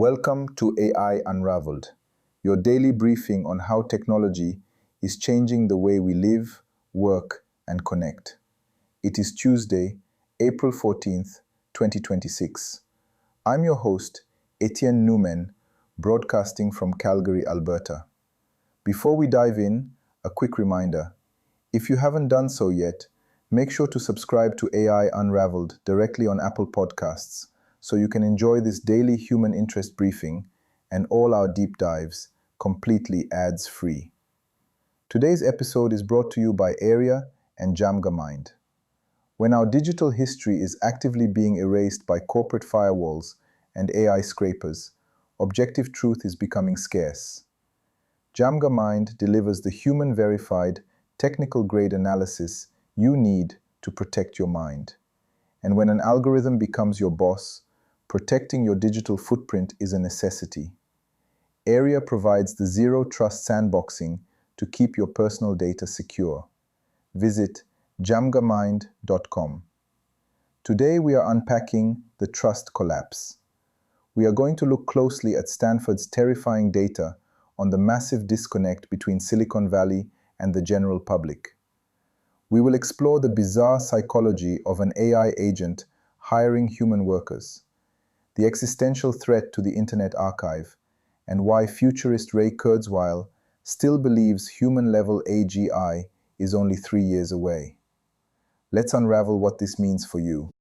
Welcome to AI Unraveled, your daily briefing on how technology is changing the way we live, work, and connect. It is Tuesday, April 14th, 2026. I'm your host, Etienne Newman, broadcasting from Calgary, Alberta. Before we dive in, a quick reminder. If you haven't done so yet, make sure to subscribe to AI Unraveled directly on Apple Podcasts so you can enjoy this daily human interest briefing and all our deep dives completely ads-free. Today's episode is brought to you by Area and Jamgamind. When our digital history is actively being erased by corporate firewalls and AI scrapers, objective truth is becoming scarce. Jamgamind delivers the human-verified, technical-grade analysis you need to protect your mind. And when an algorithm becomes your boss, protecting your digital footprint is a necessity. Area provides the zero-trust sandboxing to keep your personal data secure. Visit jamgamind.com. Today we are unpacking the trust collapse. We are going to look closely at Stanford's terrifying data on the massive disconnect between Silicon Valley and the general public. We will explore the bizarre psychology of an AI agent hiring human workers, the existential threat to the Internet Archive, and why futurist Ray Kurzweil still believes human-level AGI is only 3 years away. Let's unravel what this means for you.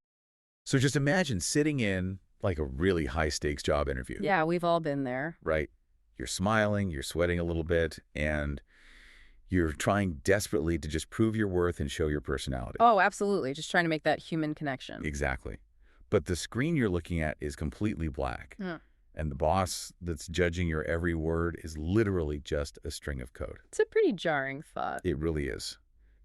So just imagine sitting in like a really high-stakes job interview. Yeah, we've all been there. Right? You're smiling, you're sweating a little bit, and you're trying desperately to just prove your worth and show your personality. Oh, absolutely. Just trying to make that human connection. Exactly. But the screen you're looking at is completely black. Yeah. And the boss that's judging your every word is literally just a string of code. It's a pretty jarring thought. It really is.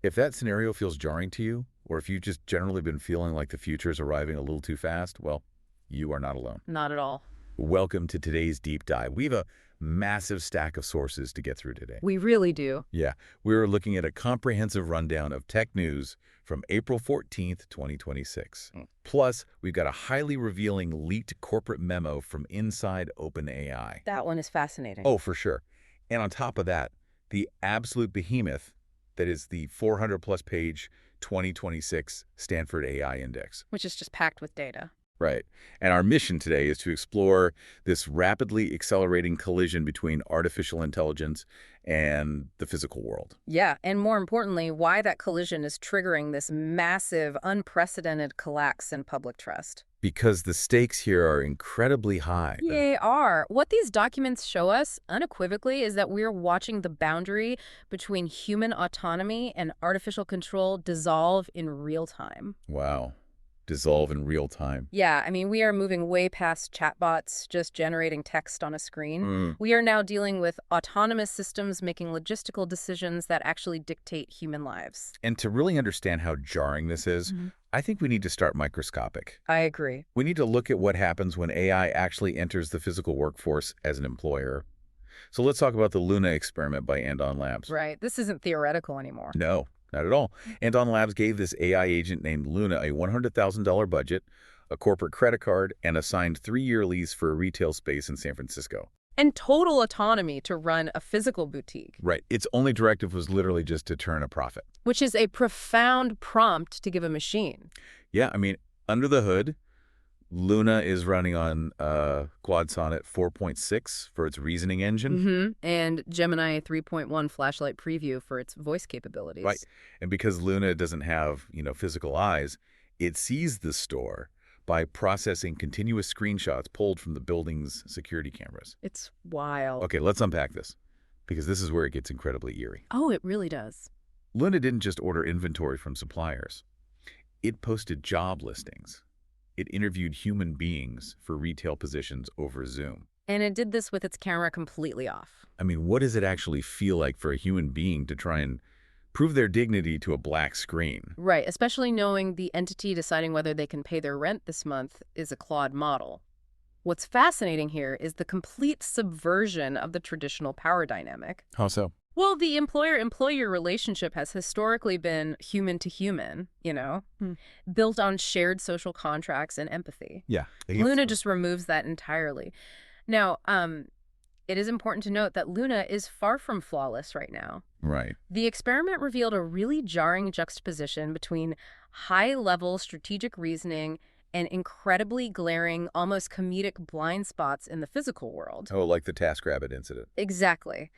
If that scenario feels jarring to you, or if you've just generally been feeling like the future is arriving a little too fast, well, you are not alone. Not at all. Welcome to today's deep dive. We have a massive stack of sources to get through today. We really do. Yeah, we're looking at a comprehensive rundown of tech news from April 14th, 2026. Plus, we've got a highly revealing leaked corporate memo from inside OpenAI. That one is fascinating. Oh, for sure. And on top of that, the absolute behemoth that is the 400-plus page 2026 Stanford AI Index. Which is just packed with data. Right. And our mission today is to explore this rapidly accelerating collision between artificial intelligence and the physical world. Yeah, and more importantly, why that collision is triggering this massive, unprecedented collapse in public trust. Because the stakes here are incredibly high. They are. What these documents show us, unequivocally, is that we're watching the boundary between human autonomy and artificial control dissolve in real time. Wow. Dissolve in real time. Yeah, I mean, we are moving way past chatbots just generating text on a screen. We are now dealing with autonomous systems making logistical decisions that actually dictate human lives. And to really understand how jarring this is, I think we need to start microscopic. I agree. We need to look at what happens when AI actually enters the physical workforce as an employer. So let's talk about the Luna experiment by Andon Labs. Right. This isn't theoretical anymore. No. Not at all. Andon Labs gave this AI agent named Luna a $100,000 budget, a corporate credit card, and a signed 3-year lease for a retail space in San Francisco. And total autonomy to run a physical boutique. Right. Its only directive was literally just to turn a profit. Which is a profound prompt to give a machine. Yeah, I mean, under the hood, Luna is running on Quad Sonnet 4.6 for its reasoning engine. And Gemini 3.1 flashlight preview for its voice capabilities. Right. And because Luna doesn't have, physical eyes, it sees the store by processing continuous screenshots pulled from the building's security cameras. It's wild. Okay, let's unpack this, because this is where it gets incredibly eerie. Oh, it really does. Luna didn't just order inventory from suppliers. It posted job listings. It interviewed human beings for retail positions over Zoom. And it did this with its camera completely off. I mean, what does it actually feel like for a human being to try and prove their dignity to a black screen? Right, especially knowing the entity deciding whether they can pay their rent this month is a Claude model. What's fascinating here is the complete subversion of the traditional power dynamic. How so? Well, the employer-employer relationship has historically been human to human, built on shared social contracts and empathy. Yeah. Luna just removes that entirely. Now, it is important to note that Luna is far from flawless right now. Right. The experiment revealed a really jarring juxtaposition between high-level strategic reasoning and incredibly glaring, almost comedic blind spots in the physical world. Oh, like the TaskRabbit incident. Exactly.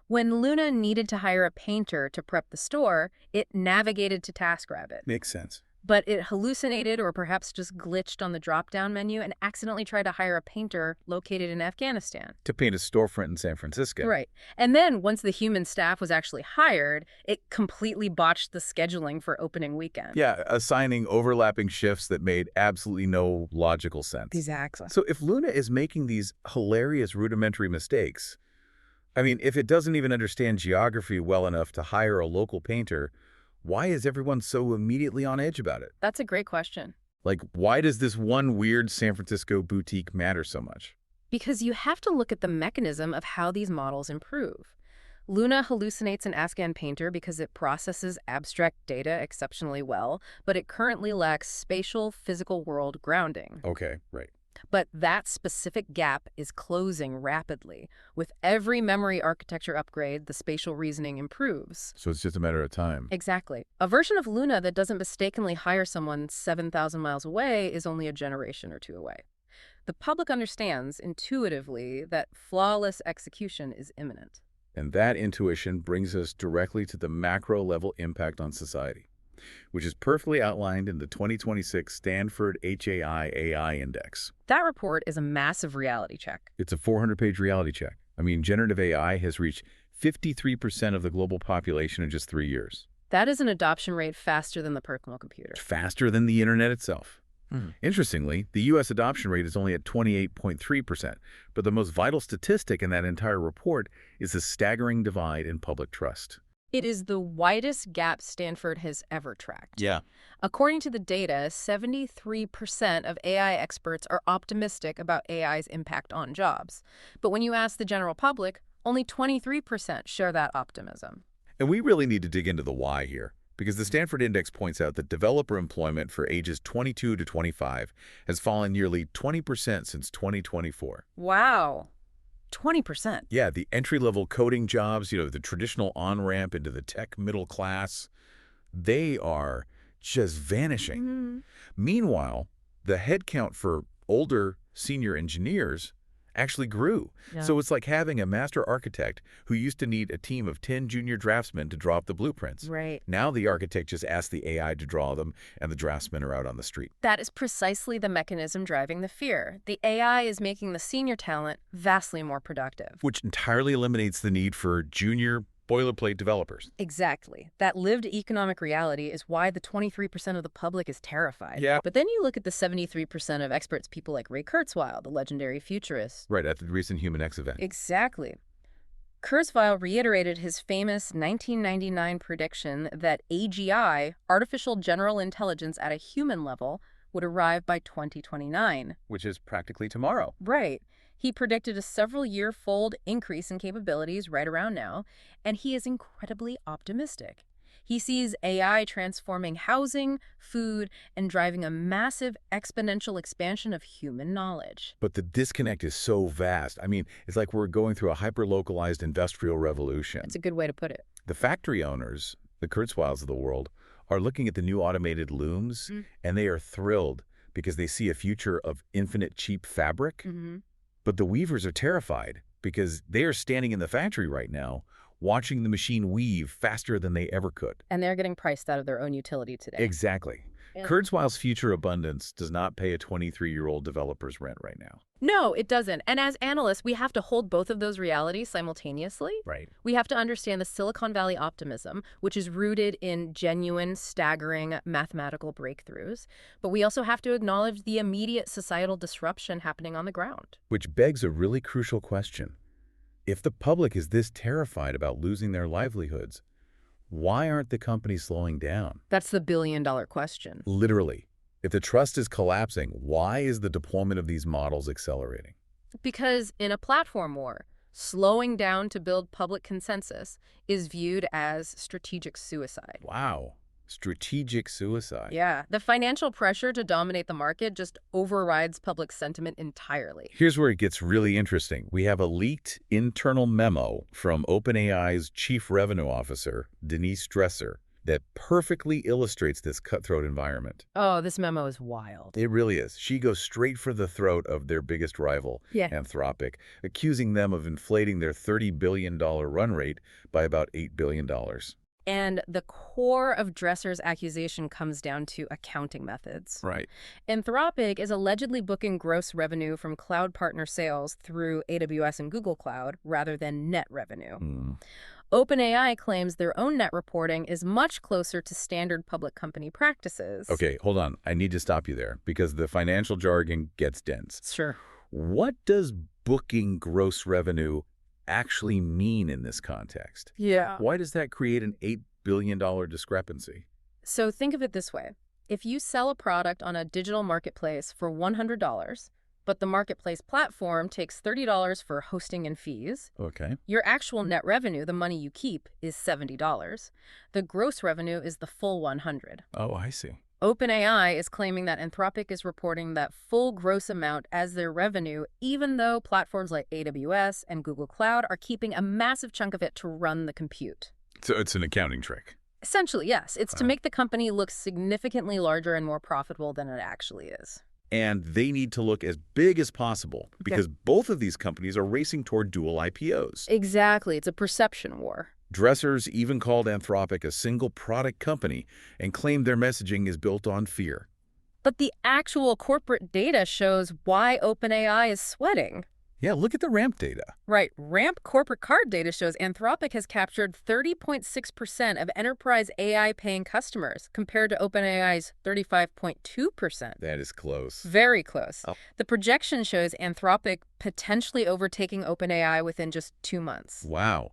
When Luna needed to hire a painter to prep the store, it navigated to TaskRabbit. Makes sense. But it hallucinated or perhaps just glitched on the drop-down menu and accidentally tried to hire a painter located in Afghanistan. To paint a storefront in San Francisco. Right. And then once the human staff was actually hired, it completely botched the scheduling for opening weekend. Yeah, assigning overlapping shifts that made absolutely no logical sense. Exactly. So if Luna is making these hilarious rudimentary mistakes, I mean, if it doesn't even understand geography well enough to hire a local painter, why is everyone so immediately on edge about it? That's a great question. Like, why does this one weird San Francisco boutique matter so much? Because you have to look at the mechanism of how these models improve. Luna hallucinates an Afghan painter because it processes abstract data exceptionally well, but it currently lacks spatial, physical world grounding. Okay, right. But that specific gap is closing rapidly. With every memory architecture upgrade, the spatial reasoning improves. So it's just a matter of time. Exactly. A version of Luna that doesn't mistakenly hire someone 7,000 miles away is only a generation or two away. The public understands intuitively that flawless execution is imminent. And that intuition brings us directly to the macro-level impact on society, which is perfectly outlined in the 2026 Stanford AI Index. That report is a massive reality check. It's a 400-page reality check. I mean, generative AI has reached 53% of the global population in just 3 years. That is an adoption rate faster than the personal computer. Faster than the internet itself. Interestingly, the U.S. adoption rate is only at 28.3%, but the most vital statistic in that entire report is the staggering divide in public trust. It is the widest gap Stanford has ever tracked. Yeah. According to the data, 73% of AI experts are optimistic about AI's impact on jobs. But when you ask the general public, only 23% share that optimism. And we really need to dig into the why here, because the Stanford Index points out that developer employment for ages 22 to 25 has fallen nearly 20% since 2024. Wow. 20%. Yeah, the entry-level coding jobs, the traditional on-ramp into the tech middle class, they are just vanishing. Meanwhile, the headcount for older senior engineers actually grew. Yeah. So it's like having a master architect who used to need a team of 10 junior draftsmen to draw up the blueprints. Right. Now the architect just asks the AI to draw them, and the draftsmen are out on the street. That is precisely the mechanism driving the fear. The AI is making the senior talent vastly more productive. Which entirely eliminates the need for junior boilerplate developers. Exactly. That lived economic reality is why the 23% of the public is terrified. Yeah. But then you look at the 73% of experts, people like Ray Kurzweil, the legendary futurist. Right, at the recent Human X event. Exactly. Kurzweil reiterated his famous 1999 prediction that AGI, artificial general intelligence at a human level, would arrive by 2029. Which is practically tomorrow. Right. He predicted a several-year-fold increase in capabilities right around now, and he is incredibly optimistic. He sees AI transforming housing, food, and driving a massive exponential expansion of human knowledge. But the disconnect is so vast. I mean, it's like we're going through a hyper-localized industrial revolution. That's a good way to put it. The factory owners, the Kurzweils of the world, are looking at the new automated looms, and they are thrilled because they see a future of infinite cheap fabric. But the weavers are terrified because they are standing in the factory right now watching the machine weave faster than they ever could. And they're getting priced out of their own utility today. Exactly. Yeah. Kurzweil's future abundance does not pay a 23-year-old developer's rent right now. No, it doesn't. And as analysts, we have to hold both of those realities simultaneously. Right. We have to understand the Silicon Valley optimism, which is rooted in genuine, staggering mathematical breakthroughs. But we also have to acknowledge the immediate societal disruption happening on the ground. Which begs a really crucial question. If the public is this terrified about losing their livelihoods, why aren't the companies slowing down? That's the billion-dollar question. Literally. If the trust is collapsing, why is the deployment of these models accelerating? Because in a platform war, slowing down to build public consensus is viewed as strategic suicide. Wow. Strategic suicide. Yeah, the financial pressure to dominate the market just overrides public sentiment entirely. Here's where it gets really interesting. We have a leaked internal memo from OpenAI's chief revenue officer, Denise Dresser, that perfectly illustrates this cutthroat environment. Oh, this memo is wild. It really is. She goes straight for the throat of their biggest rival, Yeah. Anthropic, accusing them of inflating their $30 billion run rate by about $8 billion. And the core of Dresser's accusation comes down to accounting methods. Right. Anthropic is allegedly booking gross revenue from cloud partner sales through AWS and Google Cloud rather than net revenue. OpenAI claims their own net reporting is much closer to standard public company practices. Okay, hold on. I need to stop you there because the financial jargon gets dense. Sure. What does booking gross revenue actually mean in this context? Yeah. Why does that create an $8 billion discrepancy? So think of it this way. If you sell a product on a digital marketplace for $100, but the marketplace platform takes $30 for hosting and fees, Okay. your actual net revenue, the money you keep, is $70. The gross revenue is the full $100. Oh, I see. OpenAI is claiming that Anthropic is reporting that full gross amount as their revenue, even though platforms like AWS and Google Cloud are keeping a massive chunk of it to run the compute. So it's an accounting trick. Essentially, yes. It's to make the company look significantly larger and more profitable than it actually is. And they need to look as big as possible because both of these companies are racing toward dual IPOs. Exactly. It's a perception war. Dressers even called Anthropic a single product company and claimed their messaging is built on fear. But the actual corporate data shows why OpenAI is sweating. Yeah, look at the ramp data. Right. Ramp corporate card data shows Anthropic has captured 30.6% of enterprise AI paying customers compared to OpenAI's 35.2%. That is close. Very close. Oh. The projection shows Anthropic potentially overtaking OpenAI within just 2 months. Wow.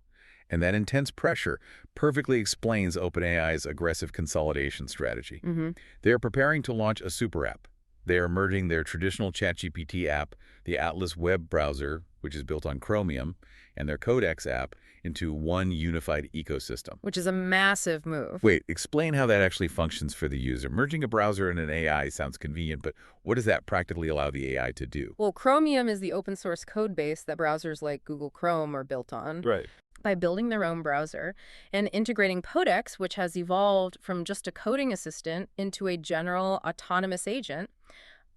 And that intense pressure perfectly explains OpenAI's aggressive consolidation strategy. They are preparing to launch a super app. They are merging their traditional ChatGPT app, the Atlas web browser, which is built on Chromium, and their Codex app into one unified ecosystem. Which is a massive move. Wait, explain how that actually functions for the user. Merging a browser and an AI sounds convenient, but what does that practically allow the AI to do? Well, Chromium is the open source code base that browsers like Google Chrome are built on. Right. By building their own browser and integrating Codex, which has evolved from just a coding assistant into a general autonomous agent,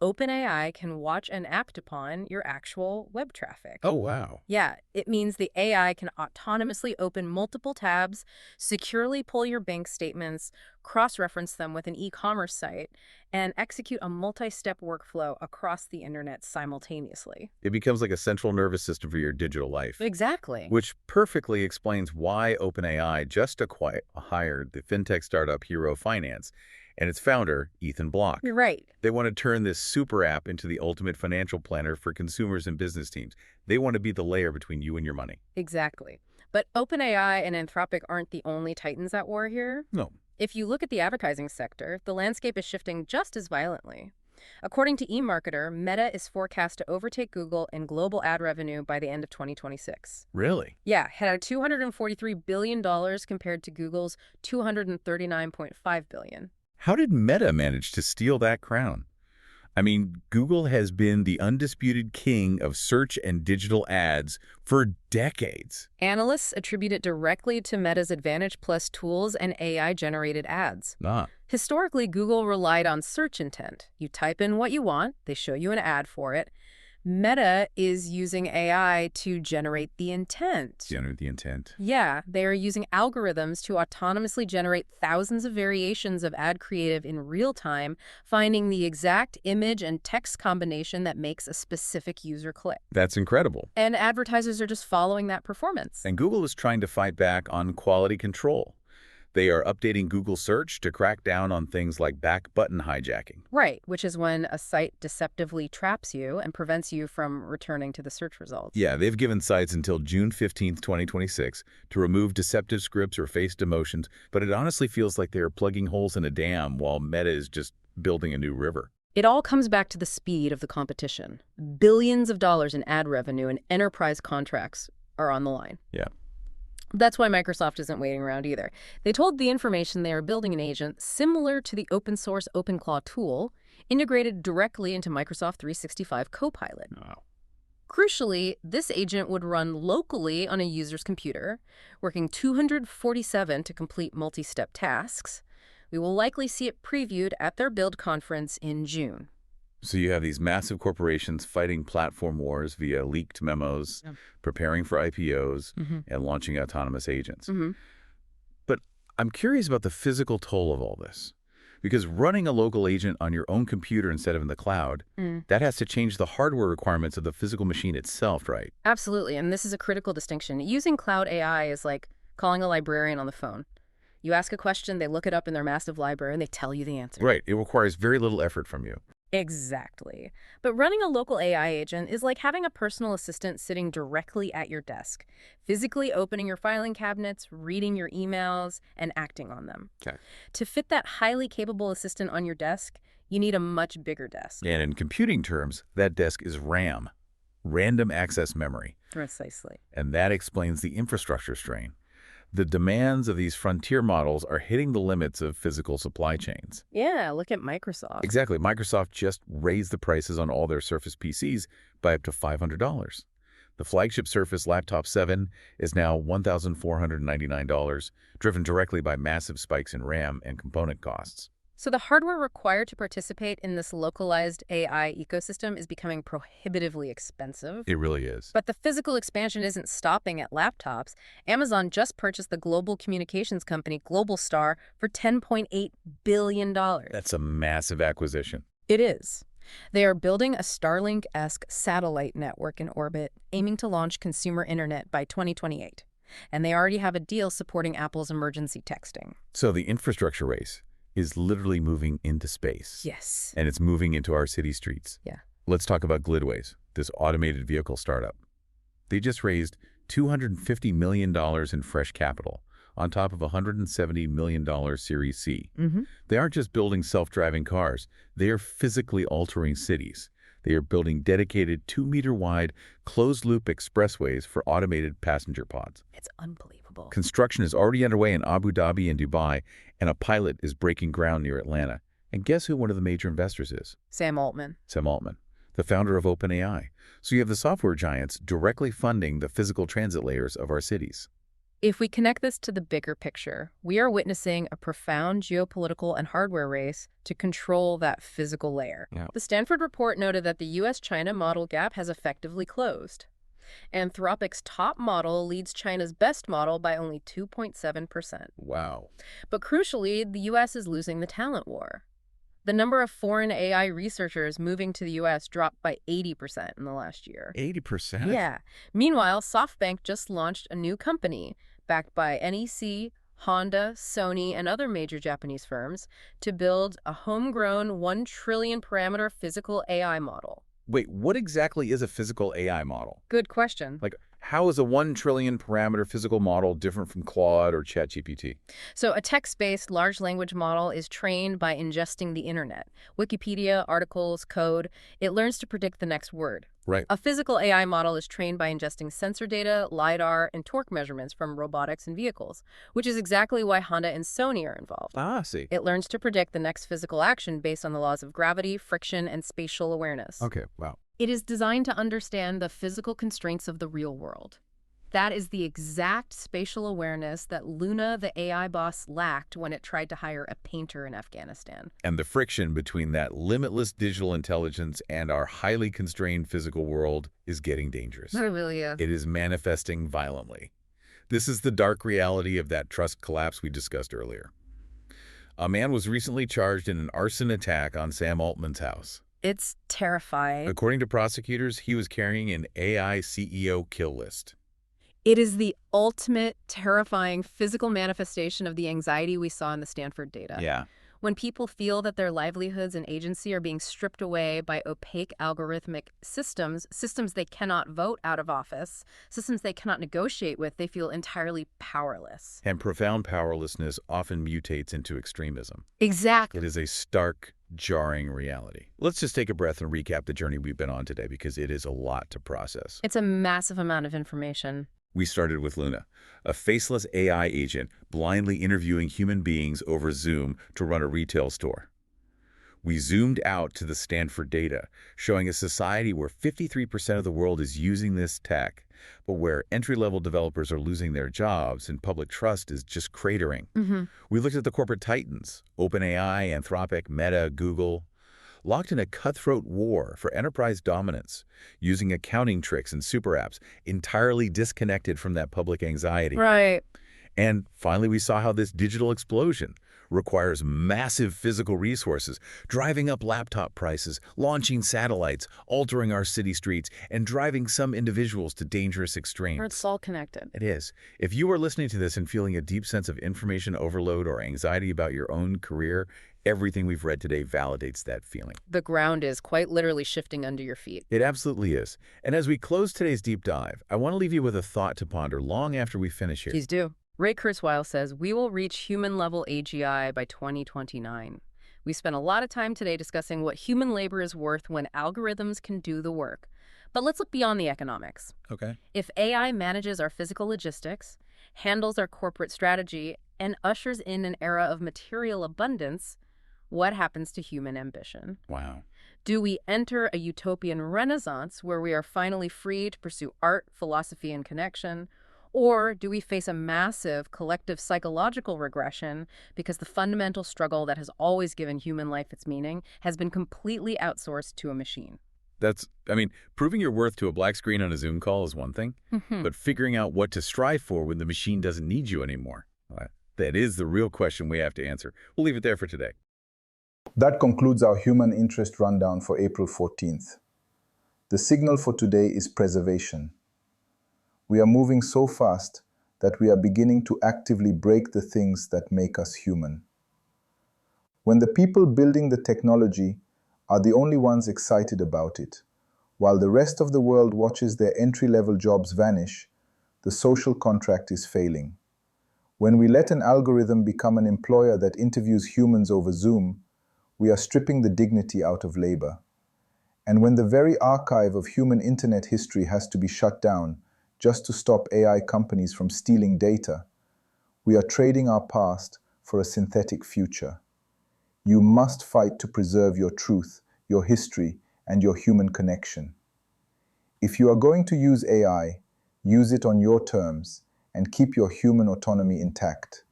OpenAI can watch and act upon your actual web traffic. Oh, wow. Yeah, it means the AI can autonomously open multiple tabs, securely pull your bank statements, cross-reference them with an e-commerce site, and execute a multi-step workflow across the internet simultaneously. It becomes like a central nervous system for your digital life. Exactly. Which perfectly explains why OpenAI just hired the fintech startup Hero Finance and its founder, Ethan Block. You're right. They want to turn this super app into the ultimate financial planner for consumers and business teams. They want to be the layer between you and your money. Exactly. But OpenAI and Anthropic aren't the only titans at war here. No. If you look at the advertising sector, the landscape is shifting just as violently. According to eMarketer, Meta is forecast to overtake Google in global ad revenue by the end of 2026. Really? Yeah, had $243 billion compared to Google's $239.5 billion. How did Meta manage to steal that crown? I mean, Google has been the undisputed king of search and digital ads for decades. Analysts attribute it directly to Meta's Advantage Plus tools and AI-generated ads. Historically, Google relied on search intent. You type in what you want, they show you an ad for it. Meta is using AI to generate the intent. Generate the intent. Yeah, they are using algorithms to autonomously generate thousands of variations of ad creative in real time, finding the exact image and text combination that makes a specific user click. That's incredible. And advertisers are just following that performance. And Google is trying to fight back on quality control. They are updating Google Search to crack down on things like back button hijacking. Right, which is when a site deceptively traps you and prevents you from returning to the search results. Yeah, they've given sites until June 15th, 2026 to remove deceptive scripts or face demotions, but it honestly feels like they are plugging holes in a dam while Meta is just building a new river. It all comes back to the speed of the competition. Billions of dollars in ad revenue and enterprise contracts are on the line. Yeah. That's why Microsoft isn't waiting around either. They told The Information they are building an agent similar to the open-source OpenClaw tool, integrated directly into Microsoft 365 Copilot. Wow. Crucially, this agent would run locally on a user's computer, working 247 to complete multi-step tasks. We will likely see it previewed at their Build conference in June. So you have these massive corporations fighting platform wars via leaked memos, preparing for IPOs, and launching autonomous agents. But I'm curious about the physical toll of all this. Because running a local agent on your own computer instead of in the cloud, that has to change the hardware requirements of the physical machine itself, right? Absolutely, and this is a critical distinction. Using cloud AI is like calling a librarian on the phone. You ask a question, they look it up in their massive library, and they tell you the answer. Right. It requires very little effort from you. Exactly. But running a local AI agent is like having a personal assistant sitting directly at your desk, physically opening your filing cabinets, reading your emails, and acting on them. Okay. To fit that highly capable assistant on your desk, you need a much bigger desk. And in computing terms, that desk is RAM, random access memory. Precisely. And that explains the infrastructure strain. The demands of these frontier models are hitting the limits of physical supply chains. Yeah, look at Microsoft. Exactly. Microsoft just raised the prices on all their Surface PCs by up to $500. The flagship Surface Laptop 7 is now $1,499, driven directly by massive spikes in RAM and component costs. So the hardware required to participate in this localized AI ecosystem is becoming prohibitively expensive. It really is. But the physical expansion isn't stopping at laptops. Amazon just purchased the global communications company Globalstar for $10.8 billion. That's a massive acquisition. It is. They are building a Starlink-esque satellite network in orbit, aiming to launch consumer internet by 2028. And they already have a deal supporting Apple's emergency texting. So the infrastructure race is literally moving into space. Yes. And it's moving into our city streets. Yeah. Let's talk about Glidways, this automated vehicle startup. They just raised $250 million in fresh capital, on top of a $170 million Series C. They aren't just building self-driving cars. They are physically altering cities. They are building dedicated 2-meter-wide, closed-loop expressways for automated passenger pods. It's unbelievable. Construction is already underway in Abu Dhabi and Dubai, and a pilot is breaking ground near Atlanta. And guess who one of the major investors is? Sam Altman. Sam Altman, the founder of OpenAI. So you have the software giants directly funding the physical transit layers of our cities. If we connect this to the bigger picture, we are witnessing a profound geopolitical and hardware race to control that physical layer. Yeah. The Stanford report noted that the US-China model gap has effectively closed. Anthropic's top model leads China's best model by only 2.7%. Wow. But crucially, the US is losing the talent war. The number of foreign AI researchers moving to the US dropped by 80% in the last year. 80%? Yeah. Meanwhile, SoftBank just launched a new company backed by NEC, Honda, Sony, and other major Japanese firms to build a homegrown 1 trillion parameter physical AI model. Wait, what exactly is a physical AI model? Good question. Like, how is a 1 trillion parameter physical model different from Claude or ChatGPT? So a text-based large language model is trained by ingesting the internet. Wikipedia, articles, code. It learns to predict the next word. Right. A physical AI model is trained by ingesting sensor data, LiDAR, and torque measurements from robotics and vehicles, which is exactly why Honda and Sony are involved. Ah, I see. It learns to predict the next physical action based on the laws of gravity, friction, and spatial awareness. Okay, wow. It is designed to understand the physical constraints of the real world. That is the exact spatial awareness that Luna, the AI boss, lacked when it tried to hire a painter in Afghanistan. And the friction between that limitless digital intelligence and our highly constrained physical world is getting dangerous. It really is. It is manifesting violently. This is the dark reality of that trust collapse we discussed earlier. A man was recently charged in an arson attack on Sam Altman's house. It's terrifying. According to prosecutors, he was carrying an AI CEO kill list. It is the ultimate terrifying physical manifestation of the anxiety we saw in the Stanford data. Yeah. When people feel that their livelihoods and agency are being stripped away by opaque algorithmic systems they cannot vote out of office, systems they cannot negotiate with, they feel entirely powerless. And profound powerlessness often mutates into extremism. Exactly. It is a stark, jarring reality. Let's just take a breath and recap the journey we've been on today because it is a lot to process. It's a massive amount of information. We started with Luna, a faceless AI agent blindly interviewing human beings over Zoom to run a retail store. We zoomed out to the Stanford data, showing a society where 53% of the world is using this tech, but where entry-level developers are losing their jobs and public trust is just cratering. We looked at the corporate titans, OpenAI, Anthropic, Meta, Google, locked in a cutthroat war for enterprise dominance, using accounting tricks and super apps, entirely disconnected from that public anxiety. Right. And finally, we saw how this digital explosion requires massive physical resources, driving up laptop prices, launching satellites, altering our city streets, and driving some individuals to dangerous extremes. It's all connected. It is. If you are listening to this and feeling a deep sense of information overload or anxiety about your own career, everything we've read today validates that feeling. The ground is quite literally shifting under your feet. It absolutely is. And as we close today's deep dive, I want to leave you with a thought to ponder long after we finish here. Please do. Ray Kurzweil says, we will reach human-level AGI by 2029. We spent a lot of time today discussing what human labor is worth when algorithms can do the work. But let's look beyond the economics. Okay. If AI manages our physical logistics, handles our corporate strategy, and ushers in an era of material abundance, what happens to human ambition? Wow. Do we enter a utopian renaissance where we are finally free to pursue art, philosophy, and connection? Or do we face a massive collective psychological regression because the fundamental struggle that has always given human life its meaning has been completely outsourced to a machine? Proving your worth to a black screen on a Zoom call is one thing, but figuring out what to strive for when the machine doesn't need you anymore, that is the real question we have to answer. We'll leave it there for today. That concludes our human interest rundown for April 14th. The signal for today is preservation. We are moving so fast that we are beginning to actively break the things that make us human. When the people building the technology are the only ones excited about it, while the rest of the world watches their entry-level jobs vanish, the social contract is failing. When we let an algorithm become an employer that interviews humans over Zoom, we are stripping the dignity out of labor. And when the very archive of human internet history has to be shut down just to stop AI companies from stealing data, we are trading our past for a synthetic future. You must fight to preserve your truth, your history, and your human connection. If you are going to use AI, use it on your terms and keep your human autonomy intact.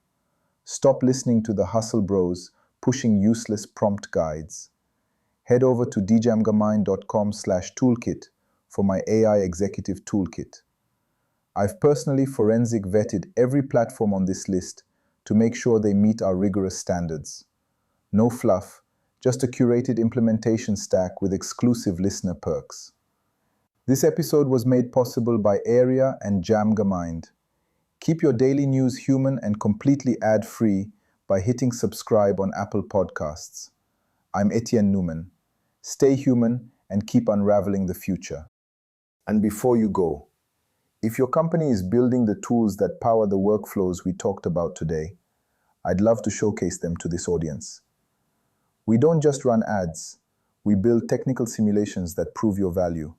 Stop listening to the hustle bros pushing useless prompt guides. Head over to djamgamind.com/toolkit for my AI executive toolkit. I've personally forensic vetted every platform on this list to make sure they meet our rigorous standards. No fluff, just a curated implementation stack with exclusive listener perks. This episode was made possible by Area and Jamgamind. Keep your daily news human and completely ad-free by hitting subscribe on Apple Podcasts. I'm Etienne Newman. Stay human and keep unraveling the future. And before you go, if your company is building the tools that power the workflows we talked about today, I'd love to showcase them to this audience. We don't just run ads, we build technical simulations that prove your value.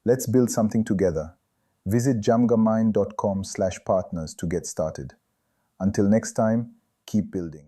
Let's build something together. Visit jamgamind.com/partners to get started. Until next time, keep building.